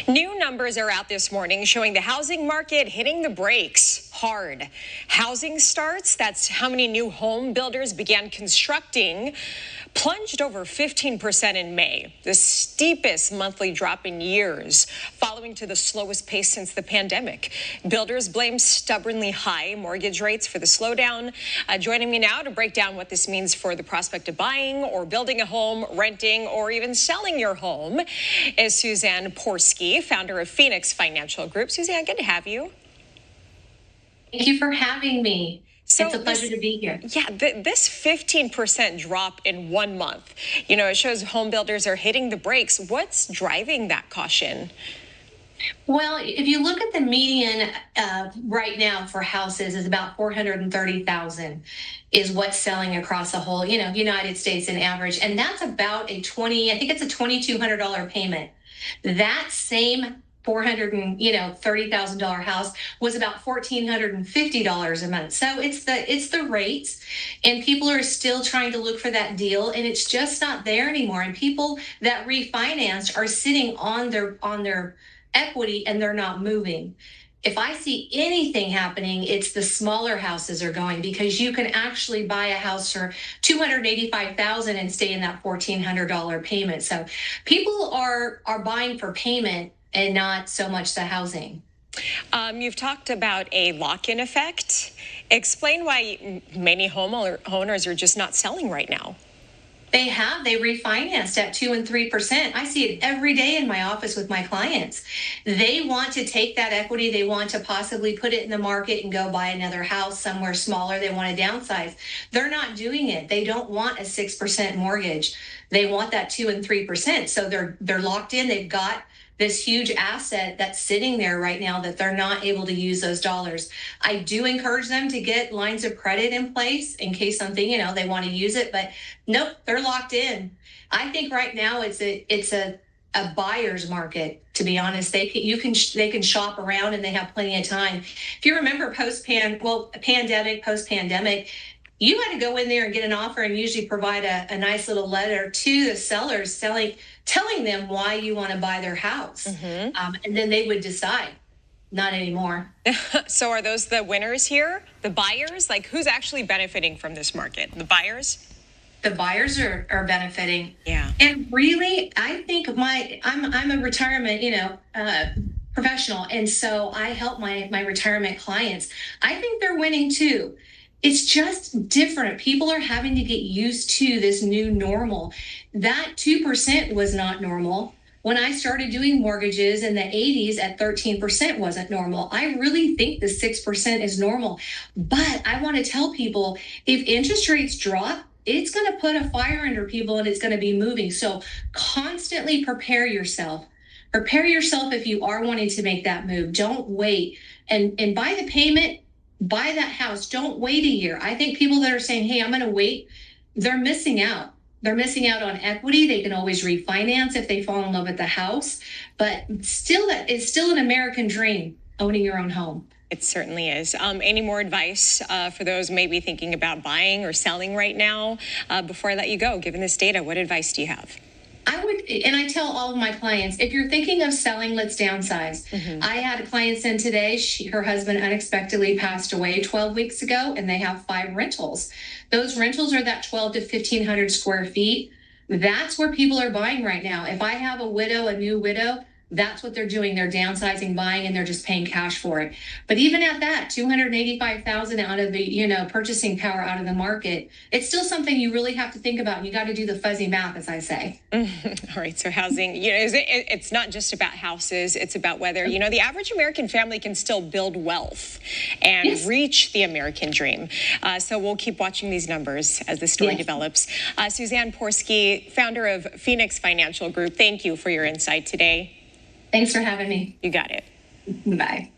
New numbers are out this morning showing the housing market hitting the brakes hard. Housing starts, that's how many new home builders began constructing, plunged over 15% in May, the steepest monthly drop in years, following to the slowest pace since the pandemic. Builders blame stubbornly high mortgage rates for the slowdown. Joining me now to break down what this means for the prospect of buying or building a home, renting, or even selling your home is Suzanne Porsky, founder of Phoenix Financial Group. Suzanne, good to have you. Thank you for having me. It's a pleasure to be here. Yeah, this 15% drop in 1 month, it shows home builders are hitting the brakes. What's driving that caution? Well, if you look at the median right now for houses is about 430,000 is what's selling across the whole, United States in average. And that's about I think it's a $2,200 payment. That same $430,000 house was about $1,450 a month. So it's the rates, and people are still trying to look for that deal, and it's just not there anymore. And people that refinanced are sitting on their equity, and they're not moving. If I see anything happening, it's the smaller houses are going, because you can actually buy a house for $285,000 and stay in that $1,400 payment. So people are buying for payment and not so much the housing. You've talked about a lock-in effect. Explain why many homeowners are just not selling right now. They refinanced at 2% and 3%. I see it every day in my office with my clients. They want to take that equity. They want to possibly put it in the market and go buy another house somewhere smaller. They want to downsize. They're not doing it. They don't want a 6% mortgage. They want that 2% and 3%. So they're locked in. They've got this huge asset that's sitting there right now that they're not able to use those dollars. I do encourage them to get lines of credit in place in case something, they want to use it, but nope, they're locked in. I think right now it's a buyer's market, to be honest. They can shop around, and they have plenty of time. If you remember post-pandemic, you had to go in there and get an offer and usually provide a nice little letter to the sellers telling them why you want to buy their house. Mm-hmm. And then they would decide. Not anymore. So are those the winners here? The buyers? Like, who's actually benefiting from this market? The buyers? The buyers are benefiting. Yeah. And really, I think I'm a retirement, professional. And so I help my retirement clients. I think they're winning too. It's just different. People are having to get used to this new normal. That 2% was not normal. When I started doing mortgages in the 80s at 13% wasn't normal. I really think the 6% is normal. But I want to tell people, if interest rates drop, it's going to put a fire under people, and it's going to be moving. So constantly prepare yourself. Prepare yourself if you are wanting to make that move. Don't wait. And buy the payment. Buy that house. Don't wait a year. I think people that are saying, hey, I'm going to wait, they're missing out. They're missing out on equity. They can always refinance if they fall in love with the house. But still, it's still an American dream, owning your own home. It certainly is. Any more advice for those maybe thinking about buying or selling right now? Before I let you go, given this data, what advice do you have? And I tell all of my clients, if you're thinking of selling, let's downsize. Mm-hmm. I had a client in today. Her husband unexpectedly passed away 12 weeks ago, and they have 5 rentals. Those rentals are that 12 to 1,500 square feet. That's where people are buying right now. If I have a new widow, that's what they're doing. They're downsizing, buying, and they're just paying cash for it. But even at that, $285,000 out of the, purchasing power out of the market, it's still something you really have to think about. You got to do the fuzzy math, as I say. All right. So housing, it's not just about houses. It's about whether, the average American family can still build wealth and reach the American dream. So we'll keep watching these numbers as the story develops. Suzanne Porsky, founder of Phoenix Financial Group, thank you for your insight today. Thanks for having me. You got it. Bye.